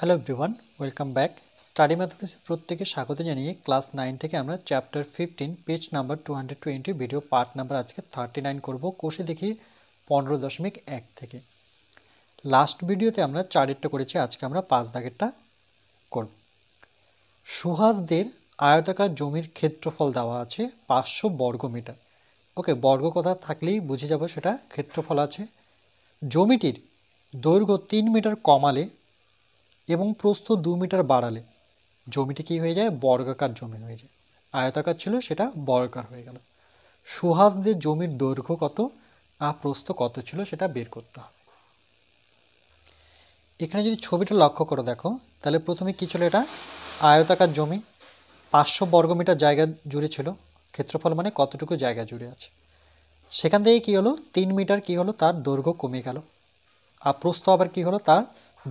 Hello everyone, welcome back. Study ম্যাথমেটিক্সে প্রত্যেকে স্বাগত জানিয়ে ক্লাস 9 থেকে আমরা chapter 15 page number 220 video part number আজকে 39 করব। কোষে দেখি 15.1 থেকে। লাস্ট ভিডিওতে আমরা 4 করেছি, আজকে আমরা 5 দাগেরটা করব। সুহাসদের আয়তাকার জমির ক্ষেত্রফল দেওয়া আছে 500 বর্গমিটার। ওকে, বর্গ কথা থাকলেই বুঝে যাব সেটা ক্ষেত্রফল আছে। জমিটির দৈর্ঘ্য 3 মিটার কমালে এবং প্রস্থ 2 মিটার বাড়ালে জমিটি কি হয়ে যায়? বর্গাকার জমি হয়ে যায়। আয়তাকার ছিল সেটা বর্গাকার হয়ে গেল। সুহাসদের জমির দৈর্ঘ্য কত আর প্রস্থ কত ছিল সেটা বের করতে হবে। এখানে যদি ছবিটা লক্ষ্য করে দেখো তাহলে প্রথমে কি ছিল? এটা আয়তাকার জমি, 500 বর্গমিটার জায়গা জুড়ে ছিল। ক্ষেত্রফল মানে কতটুকু জায়গা জুড়ে আছে। সেখান থেকে কি হলো? 3 মিটার কি হলো? তার দৈর্ঘ্য কমে গেল। আর প্রস্থ আবার কি হলো? তার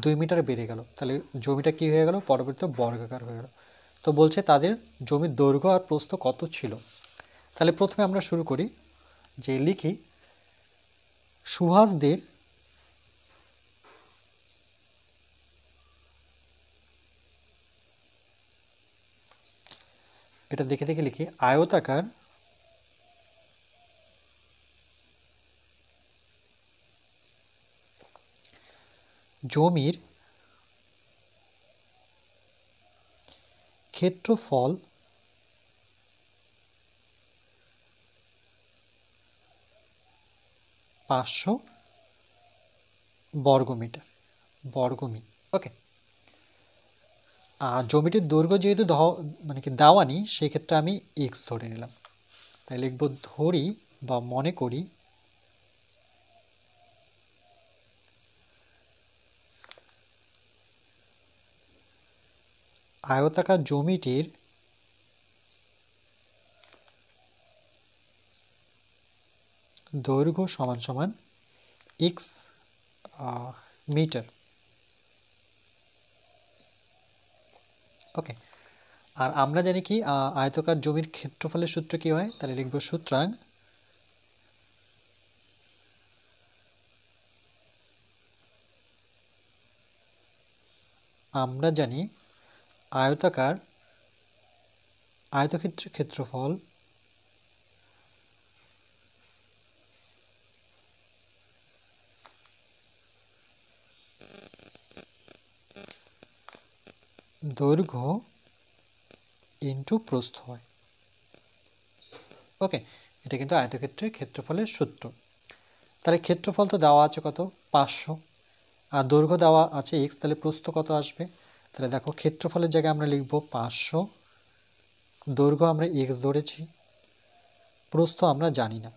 2 মিটার বেড়ে গেল। তাহলে জমিটা কি হয়ে গেল? পরবর্তীতে বর্গাকার হয়ে গেল। তো বলছে তাদের জমির দৈর্ঘ্য আর প্রস্থ কত ছিল। তাহলে প্রথমে আমরা শুরু করি, যে লিখি সুহাসদের এটা দেখে দেখে লিখি আয়তাকার জমির ক্ষেত্রফল 500 বর্গমিটার ওকে। আর জমিটির দৈর্ঘ্য যেহেতু মানে কি দেওয়া নেই, সেক্ষেত্রে আমি এক্স ধরে নিলাম। তাই লিখব ধরি বা মনে করি আয়তাকার জমিটির দৈর্ঘ্য সমান সমান এক্স মিটার। ওকে, আর আমরা জানি কি আয়তাকার জমির ক্ষেত্রফলের সূত্র কি হয়? তাহলে লিখব সুতরাং আমরা জানি আয়তক্ষেত্রের ক্ষেত্রফল দৈর্ঘ্য ইন্টু প্রস্থ হয়। ওকে, এটা কিন্তু আয়তক্ষেত্রের ক্ষেত্রফলের সূত্র। তাহলে ক্ষেত্রফল তো দেওয়া আছে কত? 500, আর দৈর্ঘ্য দেওয়া আছে এক্স, তাহলে প্রস্থ কত আসবে? তাহলে দেখো ক্ষেত্রফলের জায়গায় আমরা লিখব 500, দৈর্ঘ্য আমরা এক্স ধরেছি, প্রস্থ আমরা জানি না।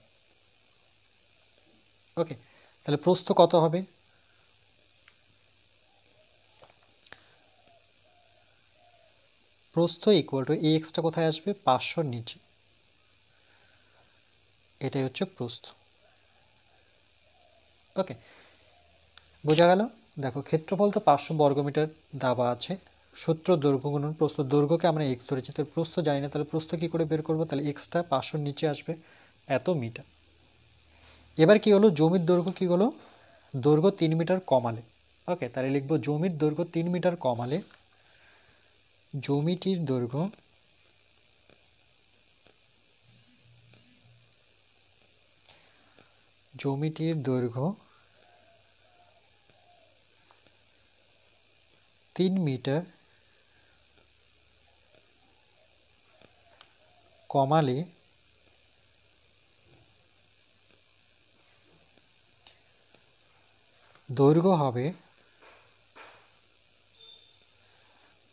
ওকে, তাহলে প্রস্থ কত হবে? প্রস্থ ইকুয়াল টু এই এক্সটা কোথায় আসবে? 500 নিচে, এটাই হচ্ছে প্রস্থ। ওকে, বোঝা গেল? দেখো ক্ষেত্রফল তো 500 বর্গমিটার দেওয়া আছে, সূত্র দৈর্ঘ্য গুণন প্রস্থ, দৈর্ঘ্যকে আমরা এক্স ধরেছি, তাহলে প্রস্থ জানি না, তাহলে প্রস্থ কী করে বের করবো? তাহলে এক্সটা 500 নিচে আসবে, এত মিটার। এবার কি হলো? জমির দৈর্ঘ্য কি হলো? দৈর্ঘ্য 3 মিটার কমালে। ওকে, তাহলে লিখবো জমির দৈর্ঘ্য 3 মিটার কমালে জমিটির দৈর্ঘ্য 3 মিটার কমালে দৈর্ঘ্য হবে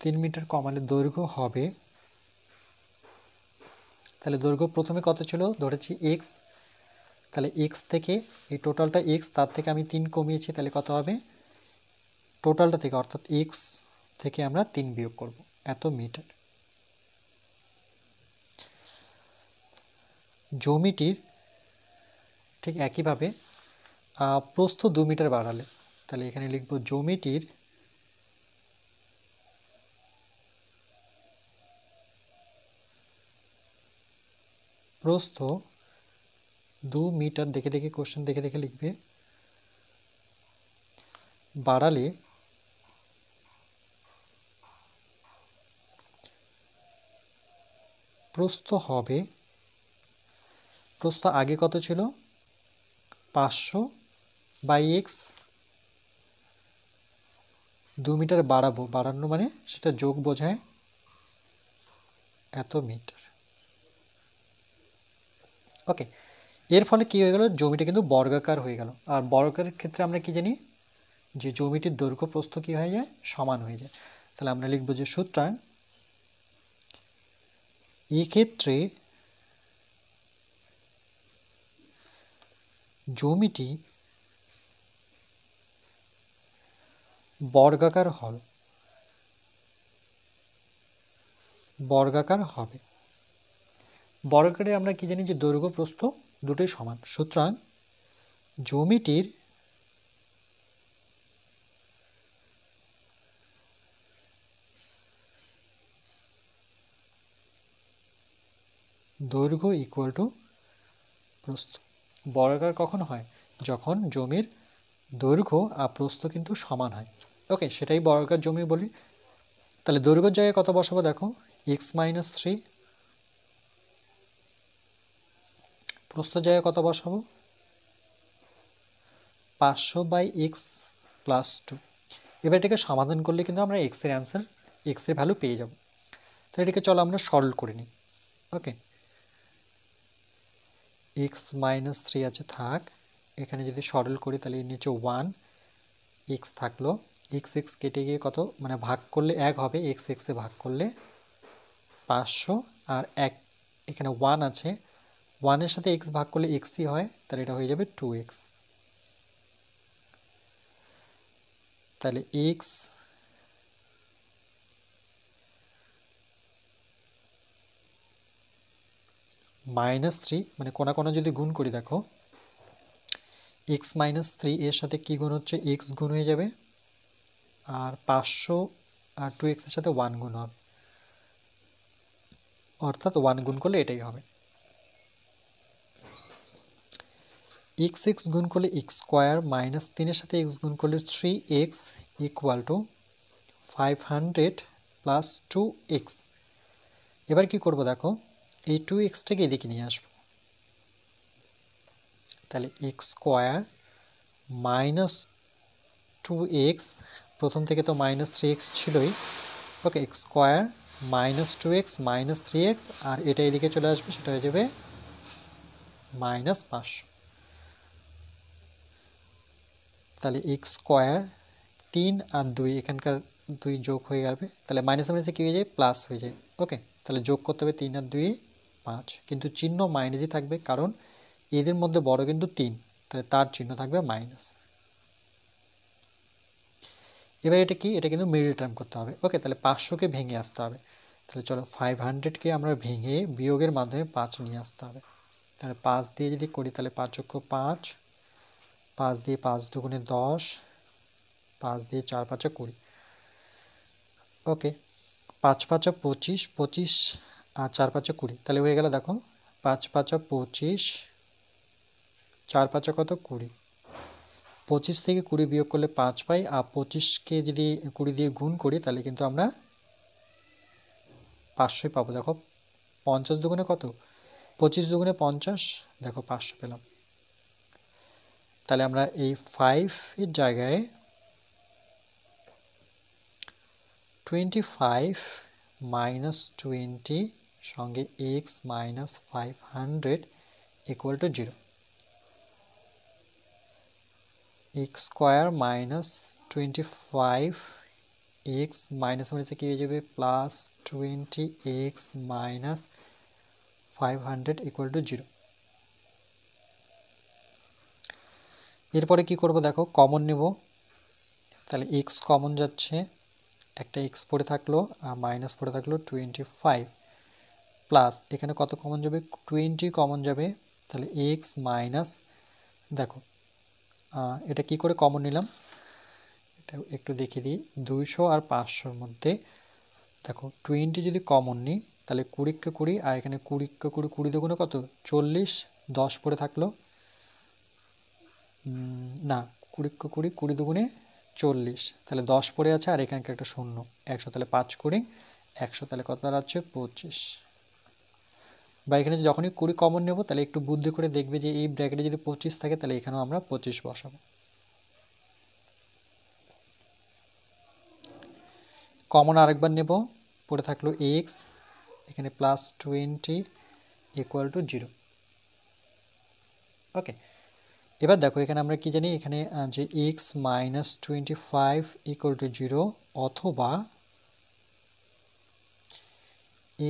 3 মিটার কমালে দৈর্ঘ্য হবে, তাহলে দৈর্ঘ্য প্রথমে কত ছিল? ধরেছি এক্স, তাহলে এক্স থেকে এই টোটালটা এক্স, তার থেকে আমি 3 কমিয়েছি, তাহলে কত হবে? টোটালটা থেকে অর্থাৎ এক্স থেকে আমরা 3 বিয়োগ করব, এত মিটার। জমিটির ঠিক একইভাবে প্রস্থ 2 মিটার বাড়ালে, তাহলে এখানে লিখব জমিটির প্রস্থ 2 মিটার, দেখে দেখে কোশ্চেন দেখে দেখে লিখবে, বাড়ালে প্রস্থ হবে, প্রস্থ আগে কত ছিল 500/x, 2 মিটার বাড়ানো মানে সেটা যোগ বোঝায় এত মিটার। ওকে, এর ফলে কি হয়ে গেল, জমিটা কিন্তু বর্গাকার হয়ে গেল। আর বর্গাকারের ক্ষেত্রে আমরা কি জানি যে জমিটির দৈর্ঘ্য প্রস্থ কি হয়ে যায়, সমান হয়ে যায়। তাহলে আমরা লিখব যে সুতরাং এই ক্ষেত্রে জমিটি বর্গাকার হবে। বর্গাকারে আমরা কি জানি যে দৈর্ঘ্য প্রস্থ দুটোই সমান। সুতরাং জমিটির দৈর্ঘ্য ইকুয়াল টু প্রস্থ। বর্গাকার কখন হয়, যখন জমির দৈর্ঘ্য আর প্রস্থ কিন্তু সমান হয়। ওকে, সেটাই বর্গাকার জমি বলি। তাহলে দৈর্ঘ্যের জায়গায় কত বসাবো দেখো, x-3, প্রস্থের জায়গায় কত বসাবো 500/x + 2। এবার এটাকে সমাধান করলে কিন্তু আমরা x এর অ্যান্সার, x এর ভ্যালু পেয়ে যাব। তাহলে এটাকে চলো আমরা সরল করে নিই। ওকে, x-3 আছে থাক, এখানে যদি সরল করি তাহলে এর নিচে 1 x থাকলো, x কেটে গিয়ে কত মানে ভাগ করলে 1 হবে, x এ ভাগ করলে 500, আর 1 এখানে 1 আছে, 1 এর সাথে x ভাগ করলে xই হয়, তাহলে এটা হয়ে যাবে 2x। তাহলে x -3 মানে কোনা কোনা যদি গুণ করি দেখো, x-3 এর সাথে কি গুণ হচ্ছে, x গুণ হয়ে যাবে, আর 500 আর 2x এর সাথে 1 গুণ হবে, অর্থাৎ 1 গুণ করলে এটাই হবে। x গুণ করলে x² -3 এর সাথে x গুণ করলে 3x = 500 + 2x। এবার কি করব দেখো, এই 2xটাকে এদিকে নিয়ে আসব। তাহলে x² - 2x, প্রথম থেকে তো -3x ছিলই। ওকে, x² - 2x - 3x, আর এটা এদিকে চলে আসবে, সেটা হয়ে যাবে -500। তাহলে x² 3 আর 2 এখানকার 2 যোগ হয়ে যাবে, তাহলে মাইনাসে মাইনাসে কী হয়ে যায়, প্লাস হয়ে যায়। ওকে, তাহলে যোগ করতে হবে 3 আর 2 5, কিন্তু চিহ্ন মাইনাসই থাকবে, কারণ এদের মধ্যে বড় কিন্তু 3, তাহলে তার চিহ্ন থাকবে মাইনাস। এবার এটা কি, এটা কিন্তু মিডল টার্ম করতে হবে। ওকে, তাহলে 500কে ভেঙে আসতে হবে। তাহলে চলো 500কে আমরা ভেঙে বিয়োগের মাধ্যমে 5 নিয়ে আসতে হবে। তাহলে 5 দিয়ে যদি করি তাহলে 5 × 5, 5 দিয়ে 5 × 2 = 10, 5 দিয়ে 4 × 5 = 20। ওকে, 5 × 5 = 25, 25 আর 4 × 5 = 20, তাহলে হয়ে গেল দেখো 5 × 5 = 25, 4 × 5 = কত 20। 25 থেকে 20 বিয়োগ করলে 5 পাই, আর 25কে যদি 20 দিয়ে গুণ করি তাহলে কিন্তু আমরা 500 পাবো। দেখো 50 দুগুণে কত, 25 দুগুণে 50, দেখো 500 পেলাম। তাহলে আমরা এই 5 এর জায়গায় 25 - 20 সঙ্গে x - 500 = 0। x² - 25 x মাইনাস মাইনাসে কী হয়ে যাবে, +20x - 500 = 0। এরপরে কি করব দেখো, কমন নেব। তাহলে x কমন যাচ্ছে, একটা x পড়ে থাকলো আর মাইনাস পড়ে থাকলো 25, প্লাস এখানে কত কমন যাবে, 20 কমন যাবে। তাহলে x মাইনাস, দেখো এটা কি করে কমন নিলাম, এটা একটু দেখিয়ে দিই। 200 আর 500-র মধ্যে দেখো 20 যদি কমন নিই তাহলে 20 কে 20, আর এখানে 20 কে 20, 20 দুগুণে কত 40, 10 পড়ে থাকলো, না 20 কে 20, 20 দুগুণে 40, তাহলে 10 পড়ে আছে, আর এখানকার একটা শূন্য 100, তাহলে 5 × 20 = 100, তাহলে কত দাঁড়াচ্ছে 25। বা এখানে যখনই 20 কমন নেব তাহলে একটু বুদ্ধি করে দেখবে যে এই ব্র্যাকেটে যদি 25 থাকে তাহলে এখানেও আমরা 25 বসাবো। কমন আরেকবার নেব, পড়ে থাকলো x, এখানে +20 ইকুয়াল টু 0। ওকে, এবার দেখো এখানে আমরা কি জানি, এখানে যে x - 25 ইকুয়াল টু 0 অথবা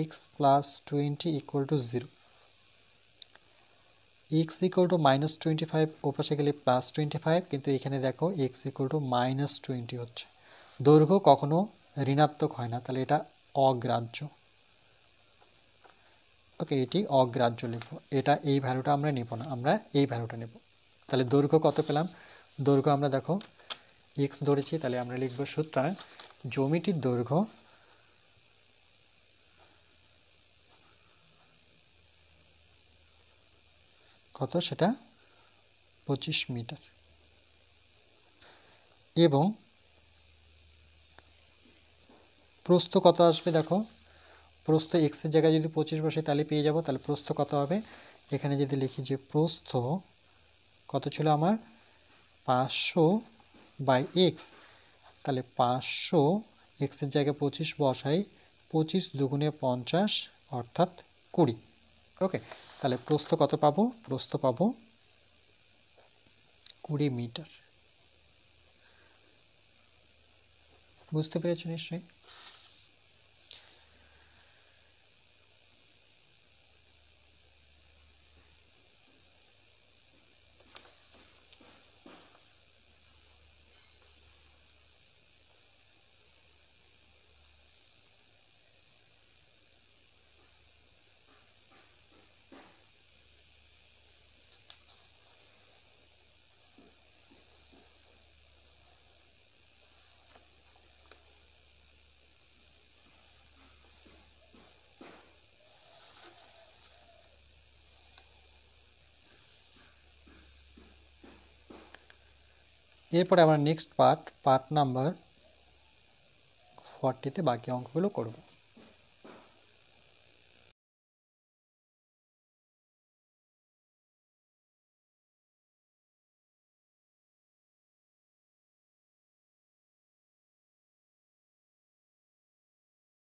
x +20 equal to 0। x equal to -25 ওপাশে গেলে +25, কিন্তু এখানে দেখো x ইকুয়াল টু -20 হচ্ছে। দৈর্ঘ্য কখনো ঋণাত্মক হয় না, তাহলে এটা অগ্রাহ্য। ওকে, এটি অগ্রাহ্য লিখবো, এটা এই ভ্যালুটা আমরা নেব না, আমরা এই ভ্যালুটা নেব। তাহলে দৈর্ঘ্য কত পেলাম? দৈর্ঘ্য আমরা দেখো x ধরেছি, তাহলে আমরা লিখব সুতরাং জ্যামিতির দৈর্ঘ্য কত, সেটা 25 মিটার। এবং প্রস্থ কত আসবে দেখো, প্রস্থ x এর জায়গায় যদি 25 বসে তাহলে পেয়ে যাব। তাহলে প্রস্থ কত হবে, এখানে যদি লিখি যে প্রস্থ কত ছিল আমার 500/x, তাহলে 500 x এর জায়গায় 25 বসাই, 25 দুগুণে 50 অর্থাৎ 20। ওকে, তাহলে প্রস্থ কত পাবো, প্রস্থ পাবো 20 মিটার। বুঝতে পেরেছো নিশ্চয়ই? এরপরে আমরা নেক্সট পার্ট নাম্বার 40-তে বাকি অঙ্কগুলো করব।